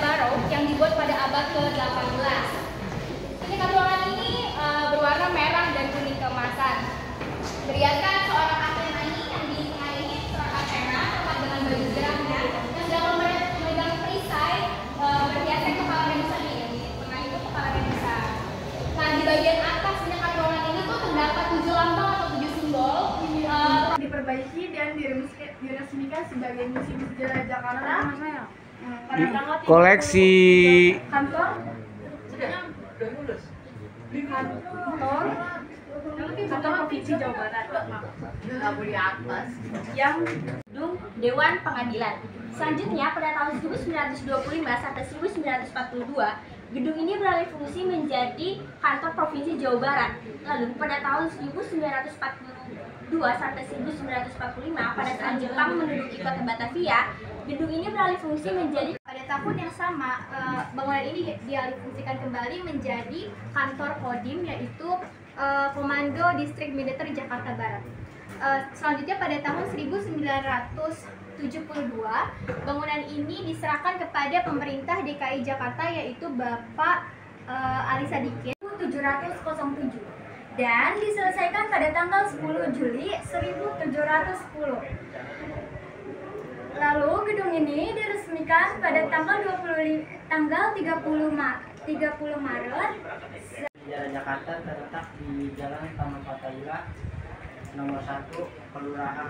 barok yang dibuat pada abad ke-18. Tingkat ruangan ini berwarna merah dan kuning keemasan. Berhiaskan seorang Athena ini yang di tengah ini seorang Athena tepat dengan baju gerahnya yang sedang memegang perisai berhiaskan kepala Medusa nih. Yang di tengah itu kepala Medusa. Nah, di bagian atas tingkat ruangan ini tuh terdapat 7 lambang atau 7 simbol diperbaiki dan diresmikan sebagai Museum Sejarah Jakarta pada tanggal koleksi kantor Provinsi Jawa Barat yang gedung Dewan Pengadilan. Selanjutnya pada tahun 1925 sampai 1942 gedung ini beralih fungsi menjadi kantor Provinsi Jawa Barat. Lalu pada tahun 1942 sampai 1945 pada saat Jepang menduduki kota Batavia, gedung ini beralih fungsi menjadi pada tahun yang sama bangunan ini dialihfungsikan kembali menjadi kantor Kodim, yaitu Komando Distrik Militer Jakarta Barat. Selanjutnya pada tahun 1972 bangunan ini diserahkan kepada pemerintah DKI Jakarta, yaitu Bapak Ali Sadikin 707 dan diselesaikan pada tanggal 10 Juli 1710. Lalu gedung ini diresmikan pada tanggal 30 Maret. Sejarah Jakarta terletak di Jalan Taman Fathahillah nomor 1, Kelurahan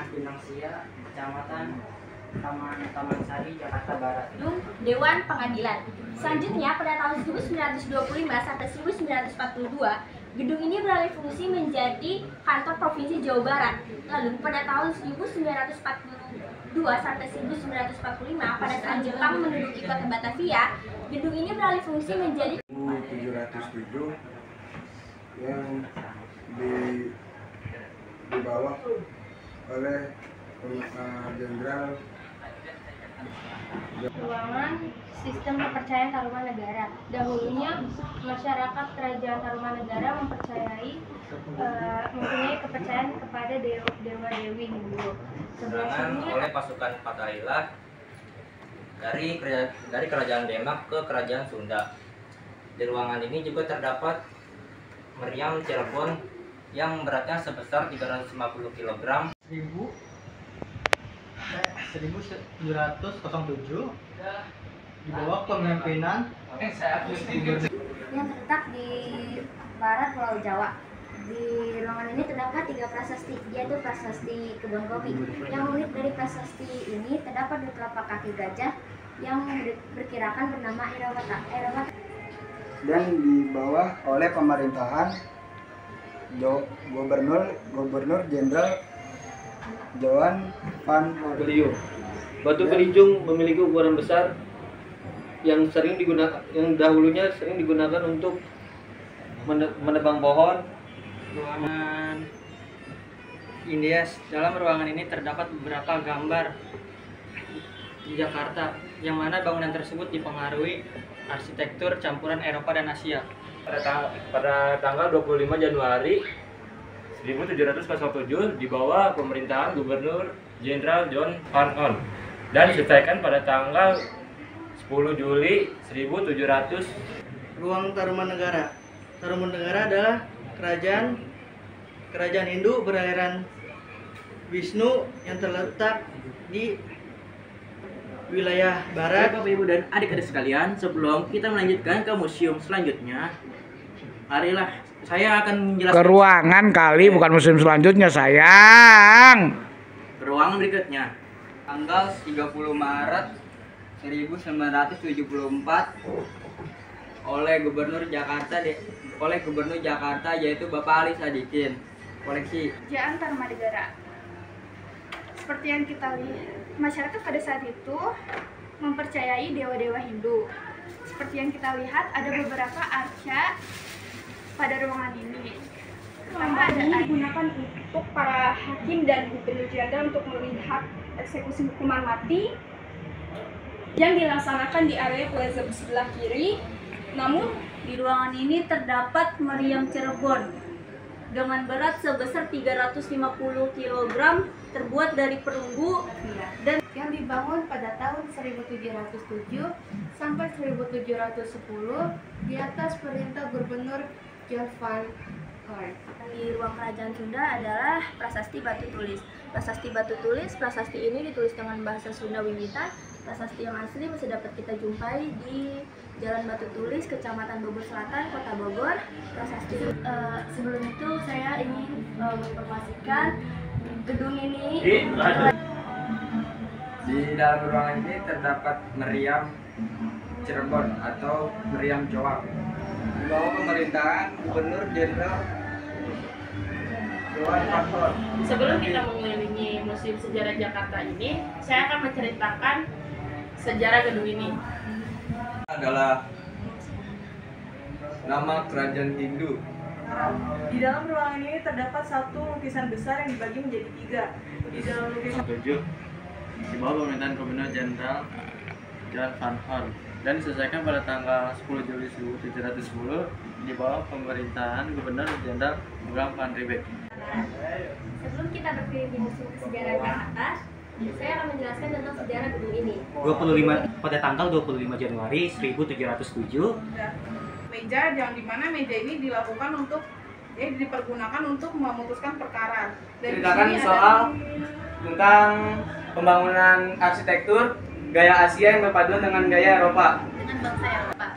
Pinang Sia, Kecamatan Taman Sari, Jakarta Barat. Gedung Dewan Pengadilan. Selanjutnya pada tahun 1925 sampai 1942 gedung ini beralih fungsi menjadi kantor Provinsi Jawa Barat. Lalu pada tahun 1942 sampai 1945 pada saat Jepang menduduki kota Batavia, gedung ini beralih fungsi menjadi 1707 yang dibawa oleh Jenderal ruangan sistem kepercayaan Tarumanegara. Dahulunya masyarakat kerajaan Tarumanegara mempunyai kepercayaan kepada dewa-dewi Hindu. Serangan oleh pasukan Fathahillah dari kerajaan Demak ke kerajaan Sunda. Di ruangan ini juga terdapat meriam Cirebon yang beratnya sebesar 350 kg. 1707 di bawah kepemimpinan yang terletak di barat Pulau Jawa. Di ruangan ini terdapat 3 prasasti, yaitu prasasti Kebun Kopi. Yang unik dari prasasti ini terdapat di telapak kaki gajah yang berkirakan bernama Airawata. Dan dibawa oleh pemerintahan Gubernur Jenderal Johan van Beliau. Batu Belijung memiliki ukuran besar yang dahulunya sering digunakan untuk menebang pohon. ruangan India. Dalam ruangan ini terdapat beberapa gambar di Jakarta, yang mana bangunan tersebut dipengaruhi arsitektur campuran Eropa dan Asia. Pada tanggal 25 Januari 1707 di bawah pemerintahan Gubernur Jenderal John Van On dan diselesaikan pada tanggal 10 Juli 1700. Ruang Tarumanegara. Tarumanegara adalah kerajaan Hindu beraliran Wisnu yang terletak di wilayah barat. Bapak, Ibu, dan adik-adik sekalian, sebelum kita melanjutkan ke museum selanjutnya, marilah saya akan menjelaskan ke ruangan kali, bukan museum selanjutnya, sayang. ke ruangan berikutnya. Tanggal 30 Maret 1974 oleh Gubernur Jakarta yaitu Bapak Ali Sadikin. Koleksi Kerajaan Tarumanegara. Seperti yang kita lihat, masyarakat pada saat itu mempercayai dewa-dewa Hindu. Seperti yang kita lihat, ada beberapa arca pada ruangan ini. Pertama, digunakan untuk para hakim dan gubernur jenderal untuk melihat eksekusi hukuman mati yang dilaksanakan di area plaza sebelah kiri. Namun Di ruangan ini terdapat meriam Cirebon dengan berat sebesar 350 kg terbuat dari perunggu dan yang dibangun pada tahun 1707 sampai 1710 di atas perintah Gubernur John van Horn. Di ruang kerajaan Sunda adalah prasasti batu tulis. Prasasti ini ditulis dengan bahasa Sunda Wimbitan. Prasasti yang asli masih dapat kita jumpai di Jalan Batu Tulis, Kecamatan Bogor Selatan, Kota Bogor. Prasasti sebelum itu saya ingin menginformasikan gedung ini. Di dalam ruangan ini terdapat meriam Cirebon atau meriam Joang di bawah pemerintahan Gubernur Jenderal Joan van Horn. Sebelum kita mengelilingi Museum Sejarah Jakarta ini, saya akan menceritakan sejarah gedung ini. Adalah nama kerajaan Hindu. Di dalam ruangan ini terdapat satu lukisan besar yang dibagi menjadi 3. Di dalam lukisan 7 di bawah pemerintahan Gubernur Jenderal Joan van Horn dan diselesaikan pada tanggal 10 Juli 1710 di bawah pemerintahan Gubernur Jenderal Bram van Riebeeck. Sebelum kita berkeliling di Museum Sejarah Jakarta, saya akan menjelaskan tentang sejarah gedung ini. Pada tanggal 25 Januari 1707, meja yang dimana meja ini dilakukan untuk dipergunakan untuk memutuskan perkara. Ceritakan soal tentang pembangunan arsitektur gaya Asia yang berpaduan dengan gaya Eropa. Dengan bangsa Eropa.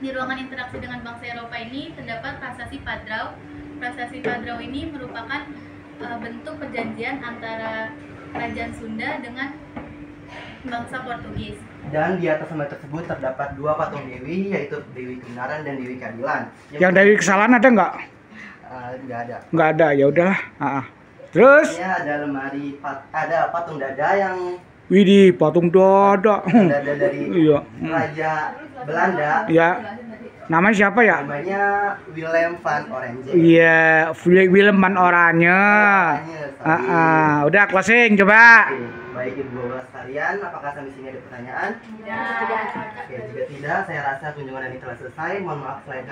Di ruangan interaksi dengan bangsa Eropa ini terdapat prasasti Padrau. Prasasti Padrau ini merupakan bentuk perjanjian antara Kerajaan Sunda dengan bangsa Portugis. Dan di atas lembah tersebut terdapat 2 patung dewi, yaitu Dewi Kebenaran dan Dewi Keadilan. Yang Dewi Kesalahan ada nggak? Nggak ada. Nggak ada, ya udahlah. Terus? Ya, ada lemari, ada patung dada yang. Widih, patung dada. Dada dari iya. Raja Belanda. Iya. Namanya siapa ya? Namanya Willem van Oranje. Iya, Willem van Oranje. Udah closing coba. Baik ibu bapak sekalian, apakah sampai sini ada pertanyaan? Ya. Oke, jika tidak, saya rasa kunjungan ini telah selesai. Mohon maaf selain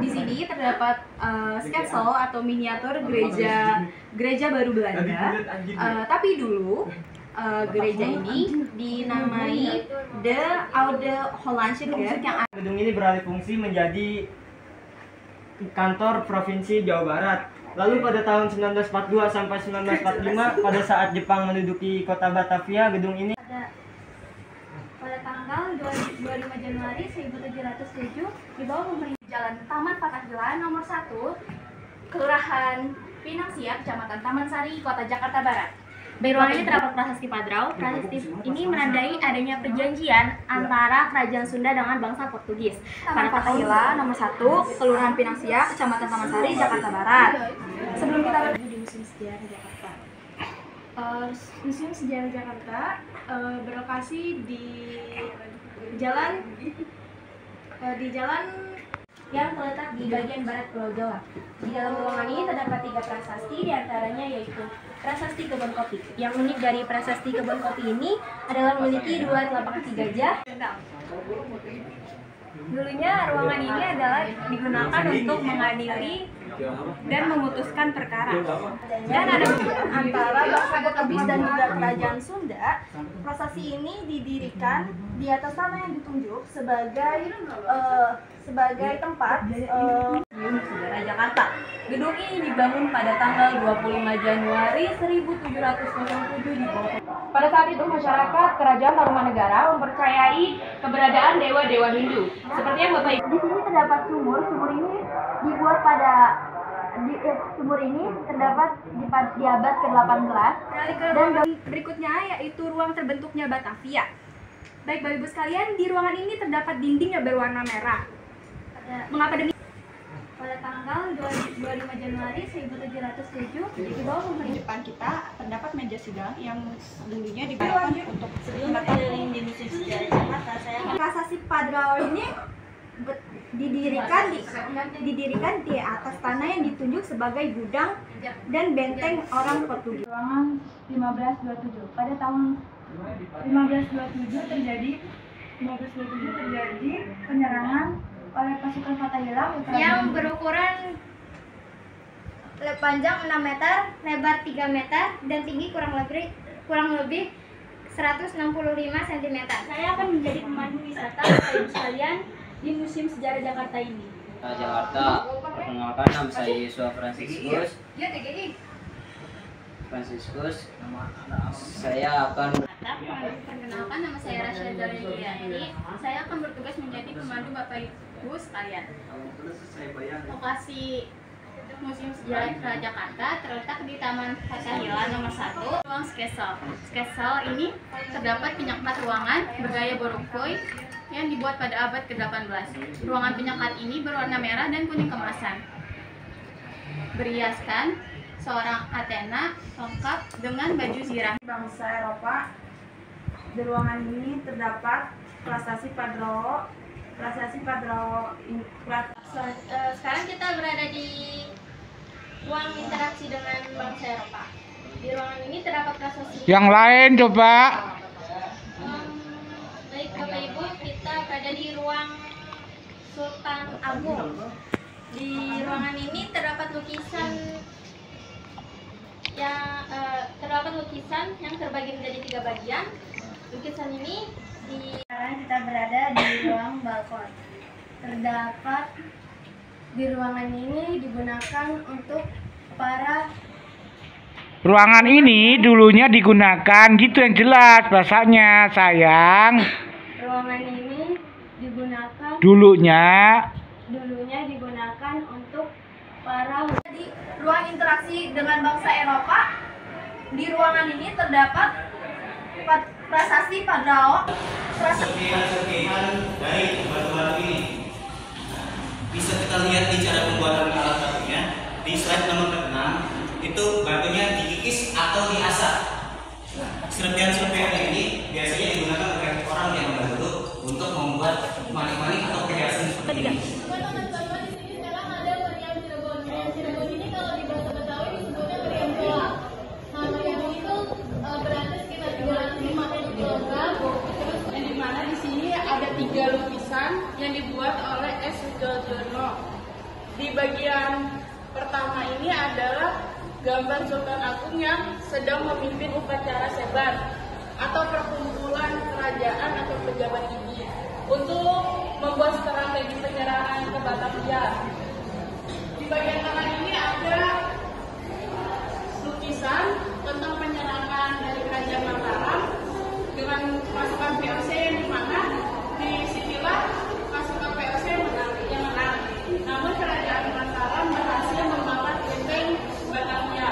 di sini terdapat sketsel atau miniatur gereja baru Belanda. Tapi dulu gereja ini dinamai De Oude Hollandse Kerk yang Gedung ini beralih fungsi menjadi kantor Provinsi Jawa Barat. Lalu pada tahun 1942 sampai 1945 pada saat Jepang menduduki kota Batavia, gedung ini pada tanggal 25 Januari 1707 di bawah pemerintahan Jalan Taman Fatahillah nomor 1, Kelurahan Pinang Siap, Kecamatan Taman Sari, Kota Jakarta Barat. Di ruangan ini terdapat prasasti Padrau. Prasasti ini menandai adanya perjanjian antara Kerajaan Sunda dengan bangsa Portugis. Taman Fatahillah nomor 1, Kelurahan Pinang Siap, Kecamatan Taman Sari, Jakarta Barat. Sebelum kita pergi di Museum Sejarah Jakarta. Museum Sejarah Jakarta berlokasi di jalan yang terletak di bagian barat Pulau Jawa. Di dalam ruangan ini terdapat 3 prasasti, diantaranya yaitu Prasasti Kebon Kopi. Yang unik dari Prasasti Kebon Kopi ini adalah memiliki 2 telapak kaki gajah. dulunya ruangan ini adalah digunakan untuk mengadili dan memutuskan perkara. Dan ada antara bangsa Portugis dan juga Kerajaan Sunda. Prasasti ini didirikan di atas tanah yang ditunjuk sebagai tempat Museum Sejarah Jakarta. Gedung ini dibangun pada tanggal 25 Januari 1707 di bawah. Pada saat itu masyarakat Kerajaan Tarumanegara mempercayai keberadaan dewa-dewa Hindu. Seperti yang Bapak Ibu. Di sini terdapat sumur. Sumur ini dibuat sumur ini terdapat di abad ke-18. Dan berikutnya yaitu ruang terbentuknya Batavia. Baik Bapak Ibu sekalian, di ruangan ini terdapat dinding yang berwarna merah. Mengapa demikian? Pada tanggal 25 Januari 1707 di bawah pemerintahan kita terdapat meja sidang yang dulunya digunakan untuk sebelum berkeliling di Museum Sejarah Jakarta. Prasasti Padrau ini didirikan di atas tanah yang ditunjuk sebagai gudang dan benteng orang Portugis. Ruangan 1527. Pada tahun 1527 terjadi penyerangan oleh pasukan Fatahillah yang berukuran panjang 6 meter, lebar 3 meter, dan tinggi kurang lebih kurang lebih 165 cm. Saya akan menjadi pemandu wisata Bapak Ibu sekalian di Museum Sejarah Jakarta ini. Jakarta. Perkenalkan, nama saya Yesua Franciscus. Saya akan Perkenalkan, nama saya Rasya Jaliliani. Saya akan bertugas menjadi pemandu Bapak Ibu sekalian. Lokasi Museum Sejarah Jakarta terletak di Taman Fathahillah nomor 1, ruang skesel. Skesel ini terdapat penyekat ruangan bergaya Baroque yang dibuat pada abad ke-18. Ruangan penyekat ini berwarna merah dan kuning kemasan. Berhiaskan seorang Athena lengkap dengan baju zirah. Bangsa Eropa. Di ruangan ini terdapat prasasti Padrao. Sekarang kita berada di ruang interaksi dengan bangsa Eropa. Di ruangan ini terdapat prasasti. Yang lain coba. Baik Bapak Ibu, kita berada di ruang Sultan Agung. Di ruangan ini terdapat lukisan yang terbagi menjadi 3 bagian. Lukisan ini sekarang kita berada di ruang balkon. Terdapat di ruangan ini digunakan untuk para Ruangan ini dulunya digunakan gitu yang jelas bahasanya sayang. ruangan ini digunakan Dulunya digunakan untuk para Di ruang interaksi dengan bangsa Eropa, di ruangan ini terdapat prasasti Padrao. Serpihan dari batu-batu ini bisa kita lihat di cara pembuatan alat batunya di slide nomor 6. Itu batunya dikikis atau diasap. Serpihan-serpihan ini biasanya digunakan oleh orang yang dahulu untuk membuat manik-manik atau perhiasan seperti ini. Ada 3 lukisan yang dibuat oleh S. Sujojono. Di bagian pertama ini adalah gambar Sultan Agung yang sedang memimpin upacara sebat atau perkumpulan kerajaan atau pejabat tinggi untuk membuat strategi penyerangan ke Batavia. Di bagian kanan ini ada lukisan tentang penyerangan dari Kerajaan Mataram dengan pasukan VOC yang dimana disinilah pasukan VOC yang menang. Namun Kerajaan Mataram berhasil membalas benteng Batavia.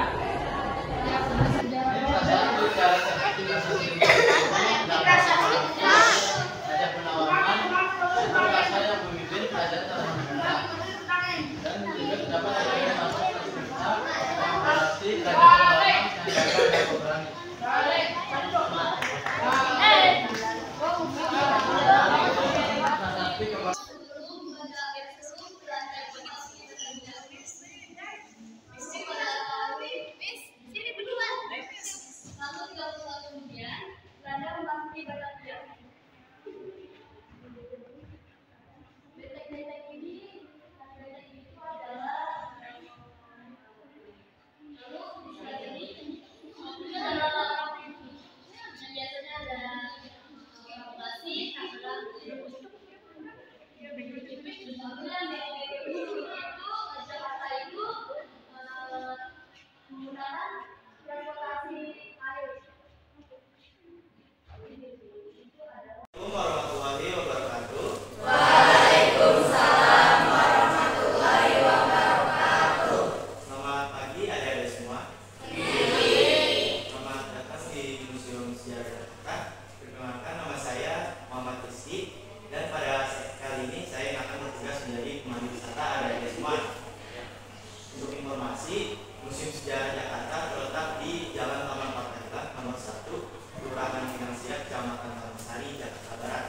Museum Sejarah Jakarta terletak di Jalan Taman Fathahillah nomor 1, Kelurahan Pinangsiak, Kecamatan Taman-Sari, Jakarta Barat.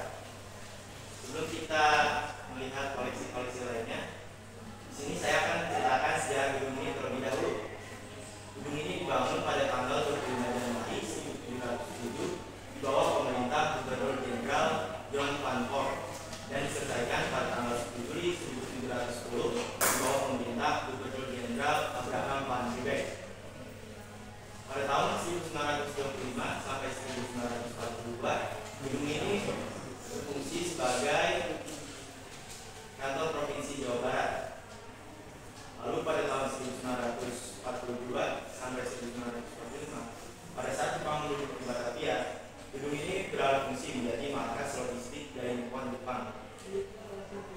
Sebelum kita melihat koleksi-koleksi lainnya, di sini saya akan menceritakan sejarah gedung ini terlebih dahulu. Gedung ini dibangun pada tanggal 25 Januari 1707 di bawah pemerintah Gubernur Jenderal John Van Horn dan diselesaikan pada tanggal 10 Juli 1710 di bawah pemerintah Gubernur Jenderal Abraham van Riebeeck. Pada tahun 1925 sebagai kantor provinsi Jawa Barat. Lalu pada tahun 1942 sampai 1945, pada saat Jepang menuju ke Batavia, gedung ini beralih fungsi menjadi markas logistik dari Nippon Jepang.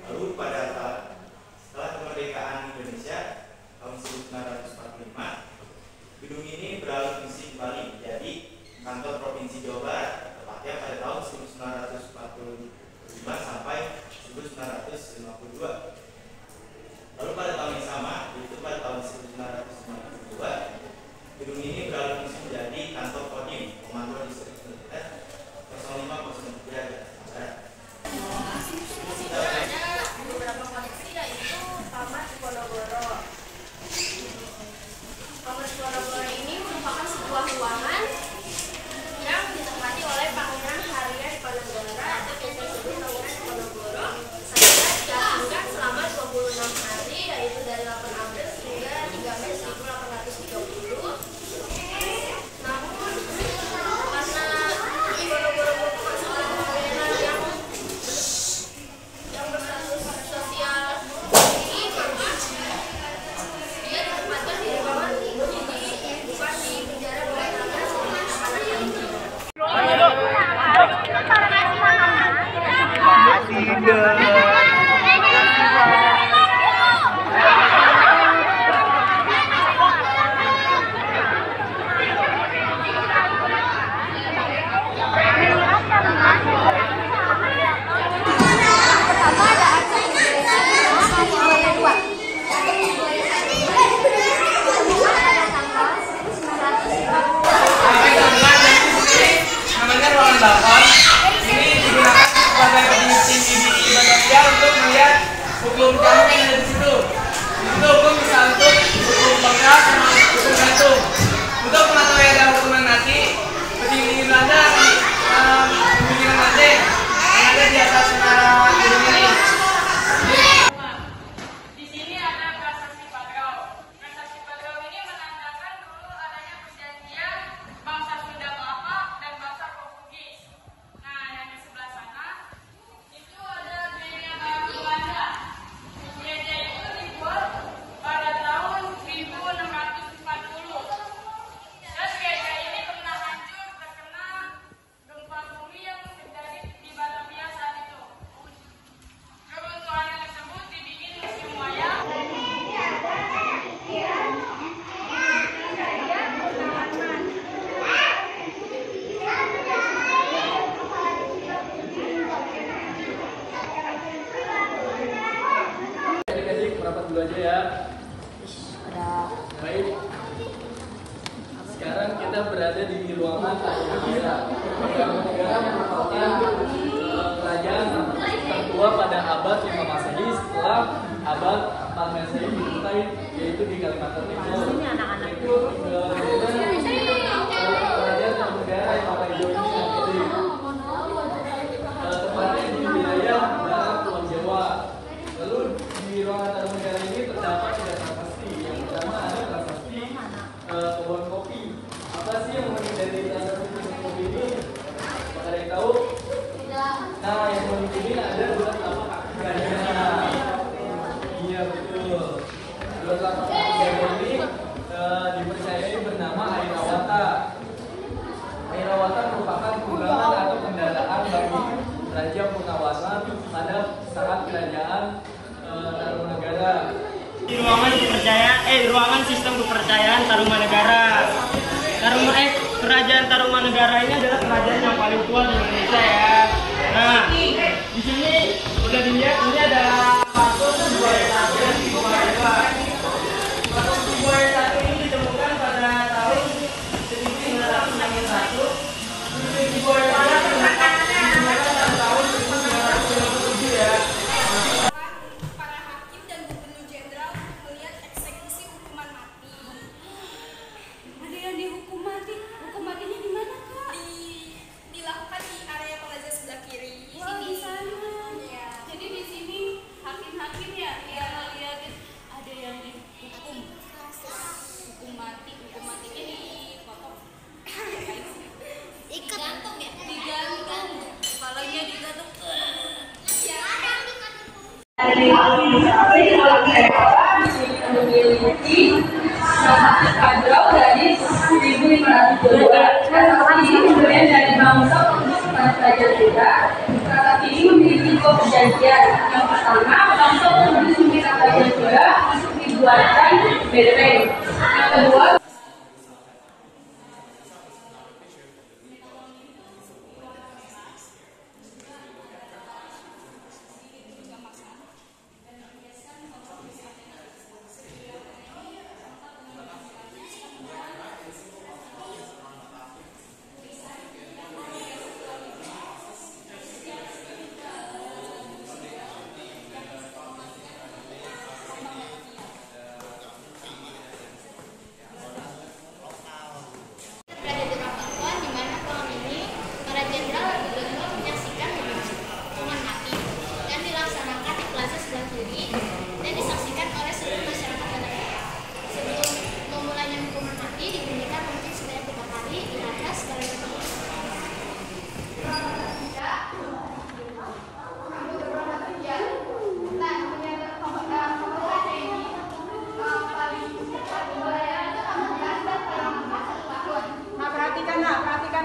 Lalu setelah kemerdekaan Indonesia tahun 1945, gedung ini beralih fungsi kembali menjadi kantor provinsi Jawa Barat, tepatnya pada tahun 1945 sampai 1952. Lalu pada tahun yang sama, yaitu pada tahun 1952, gedung ini beralih fungsi menjadi kantor Kodim, Komando Distrik Militer 0503 Jakarta Barat. Ada beberapa koleksi, yaitu Taman Diponegoro. Taman Diponegoro ini merupakan sebuah ruangan yang ditempati oleh Pangeran Harya Diponegoro atau biasa disebut Pangeran Diponegoro, sehingga dilakukan selama 26 hari, yaitu dari 8 April hingga 3 Mei 1830. Namun karena Diponegoro merupakan seorang pangeran yang berstatus sosial tinggi, maka dia ditempatkan di ruangan ini, bukan di penjara bawah tanah seperti tahanan yang namanya ruangan balkon. Ini digunakan sebagai penyimpang di Batavia untuk melihat hukum kamu yang ada di situ. Di situ hukum bisa untuk hukum bangsa sama hukum gantung. Untuk mengetahui ada hukuman mati, petinggi Belanda membimbing mati yang ada di atas menara gedung ini. Di sini ada prasasti Padrau. Prasasti Padrau ini menandakan dulu adanya perjanjian bangsa Sunda Kelapa dan bangsa Portugis. Nah, yang di sebelah sana itu ada gereja baru Belanda. Gereja itu dibuat pada tahun 1640. Dan gereja ini pernah hancur terkena gempa bumi yang terjadi di Batavia saat itu. Keruntuhan tersebut dibikin museum wayang. Adik-adik merapat dulu aja ya. Baik. Sekarang kita berada di ruangan Tarumanegara. Tarumanegara merupakan kerajaan tertua pada abad 5 Masehi setelah abad 4 Masehi dimulai, yaitu di Kalimantan Timur. Itu kerajaan Tarumanegara yang paling jauh ini nanti. Tepatnya di wilayah barat Pulau Jawa. Lalu di ruangan Tarumanegara ini terdapat 3 prasasti. Yang pertama ada prasasti kebun kopi. Apa sih yang unik dari prasasti kebun kopi ini? Apakah ada yang tahu? Nah, yang unik ini ada bulan tapak kerajaan. Iya betul. Bulan tapak kerajaan ini dipercayai bernama Airawata. Airawata merupakan tunggangan atau kendaraan bagi Raja Purnawata pada saat kerajaan Tarumanegara. Di ruangan sistem kepercayaan Tarumanegara. Kerajaan Tarumanegara ini adalah kerajaan yang paling tua di Indonesia ya. Nah, di sini udah dilihat ini ada patung buaya satu dan buaya dua. Patung buaya satu ini ditemukan pada tahun 1961. Buaya dua ditemukan pada tahun 1997 ya. para hakim dan gubernur jenderal melihat eksekusi hukuman mati. Ada yang dihukum mati? Hukum matinya di mana, Kak? Dilakukan di area pengajian memiliki kadro dari 1.500 jiwa. Transaksi ini kemudian dari bangsa untuk pelajar juga. Transaksi ini memiliki dua perjanjian. Yang pertama, bangsa untuk memberikan pelajar juga untuk dibuatkan benteng. Yang kedua,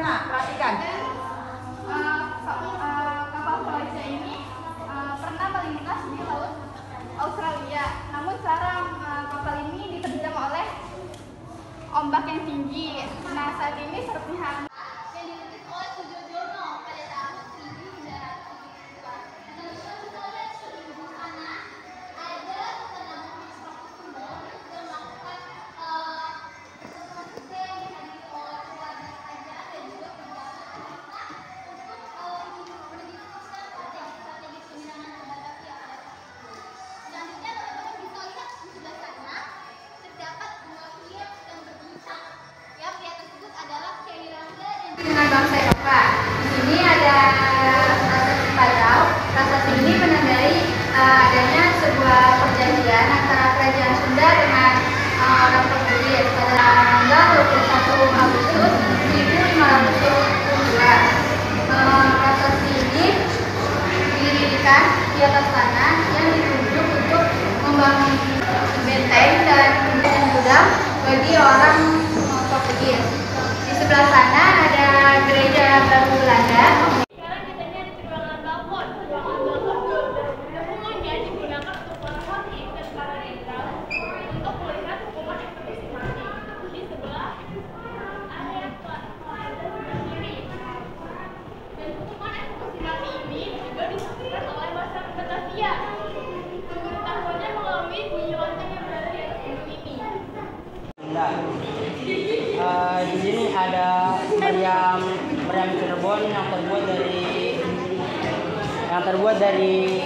perhatikan. Kapal Felicia ini pernah melintas di laut Australia. Namun sekarang kapal ini diterjang oleh ombak yang tinggi. Nah, saat ini serpihan yang dililit oleh Sujojono pada tahun 1972. Dengan bangsa Eropa. Di sini ada prasasti Padau. Prasasti ini menandai adanya sebuah perjanjian antara kerajaan Sunda dengan orang Portugis pada tanggal 21 Agustus 1522. Prasasti ini didirikan di atas tanah yang ditunjuk untuk membangun benteng dan gudang bagi orang Portugis. Di sebelah sana ada gereja baru Belanda. Sekarang kita lihat di ruangan balkon. Ruangan balkon umumnya digunakan untuk para hakim dan para jenderal untuk melihat hukuman eksekusi mati. Di sebelah ada pelajar kiri. Dan hukuman eksekusi mati ini juga disaksikan oleh masyarakat Batavia. Pemberitahuannya melalui bunyi lonceng yang berada di atas gunung ini. Di sini ada meriam Cirebon yang terbuat dari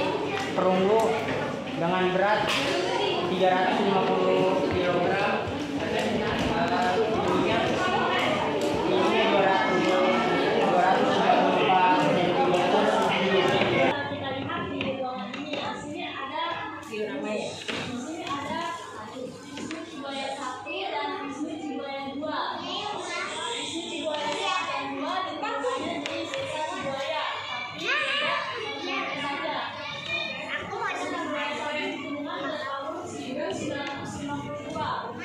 perunggu dengan berat 350 kg. Tingginya ini 234 cm. Kita lihat di ruangan ini, sini ada diorama ya. Di sini ada buaya satu dan di sini buaya dua. Di sini buaya satu dan dua ditemukannya di sisa buaya, tapi tidak saja. Buaya yang ditemukan pada tahun 1952.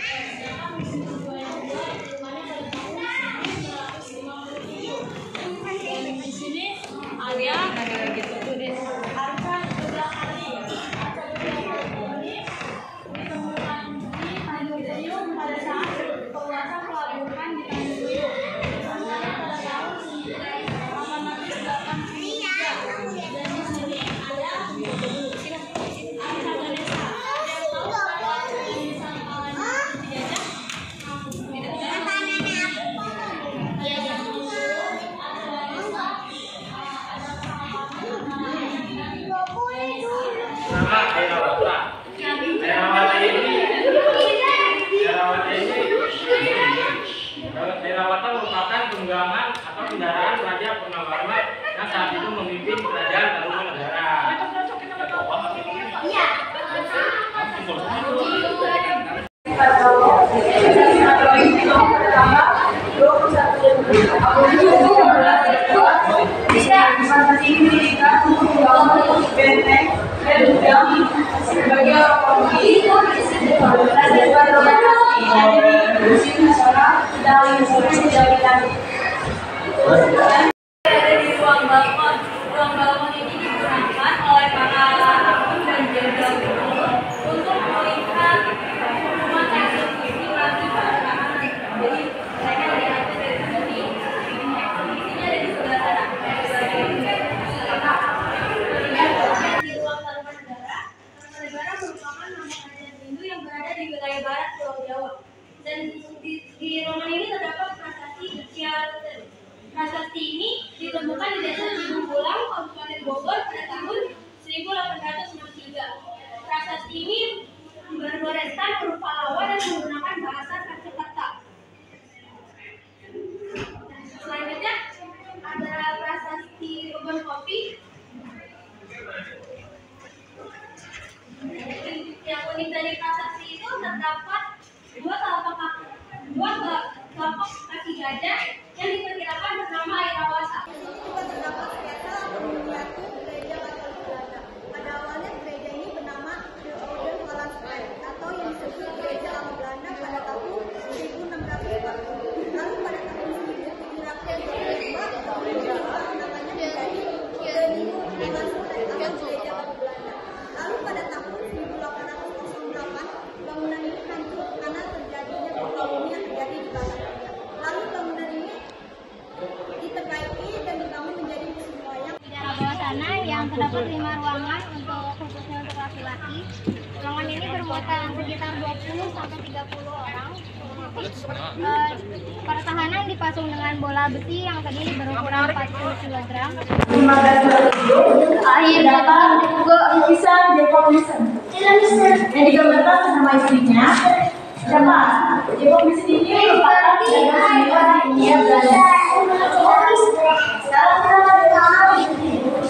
dan sebagai orang pemilik Museum Nasional dari ada di ruang balkon. Ruang balkon ini digunakan oleh para akun dan jenderal untuk melihat pengumuman eksekusi melalui perakaman. Jadi mereka melihat dari sini, eksekusinya ada di sebelah sana. Di ruang taruhan negara merupakan nama kerajaan Hindu yang berada di wilayah barat Pulau Jawa. Dan di ruangan ini terdapat prasasti Kiarten. Prasasti ini ditemukan di desa Cibung Bulang, Kabupaten Bogor pada tahun 1863. Prasasti ini bergoreskan huruf Pallawa dan menggunakan bahasa Sanskerta. Selanjutnya ada prasasti Kebun Kopi. Yang unik dari prasasti itu terdapat dua kelompok kaki gajah yang diperkirakan bernama Airawasa. Juga terdapat sketsa miniatur gereja Katolik Belanda. Pada awalnya gereja ini bernama De Oude Hollandsplein atau yang disebut gereja lama Belanda pada tahun 1640. Lalu pada tahun 1722 namanya menjadi De Nieuwe Hollandsplein atau gereja lama Belanda. Lalu pada tahun 1808 bangunan ini hancur karena terjadinya gempa bumi yang terjadi di Barat. Lalu bangunan ini diperbaiki dan dibangun menjadi museum wayang. Di daerah bawah sana yang terdapat 5 ruangan khususnya untuk laki-laki. Ruangan ini bermuatan sekitar 20 sampai 30 orang. Pertahanan dipasung dengan bola besi yang tadi berukuran 40 kg. 15 akhir datang ke lukisan Jacob Wilson yang digambarkan bersama istrinya. Siapa? Jacob Wilson ini merupakan pedagang senior di dunia Belanda. Sekarang kita lihat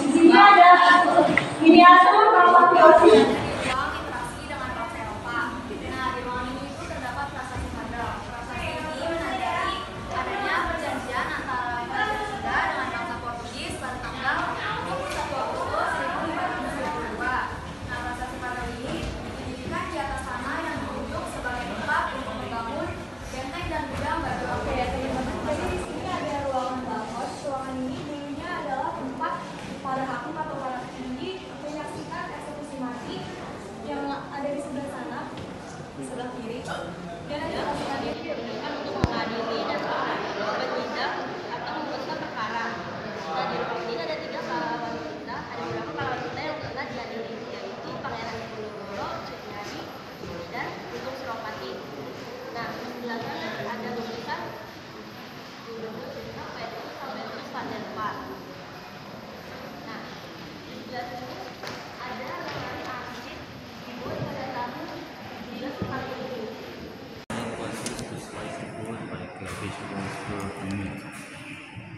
di sini ada miniatur kapal Teosi.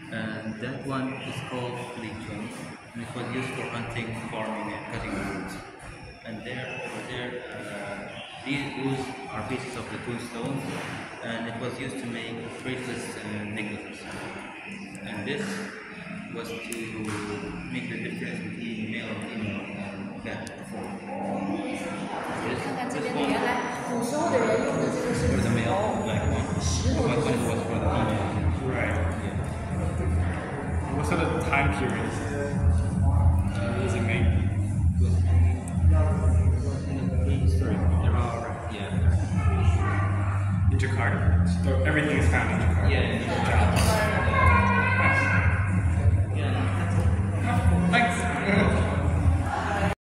And that one is called lechon, and it was used for hunting, farming, and cutting wood. And over there, those are pieces of the tombstones, and it was used to make bracelets and necklaces. And this was to make the difference between male and female and that form. This one for the male, black one. This one was for the female. Right. Yeah. What sort of time period is it made? Yeah. In Jakarta? So everything is found in Jakarta? Yeah, in Jakarta.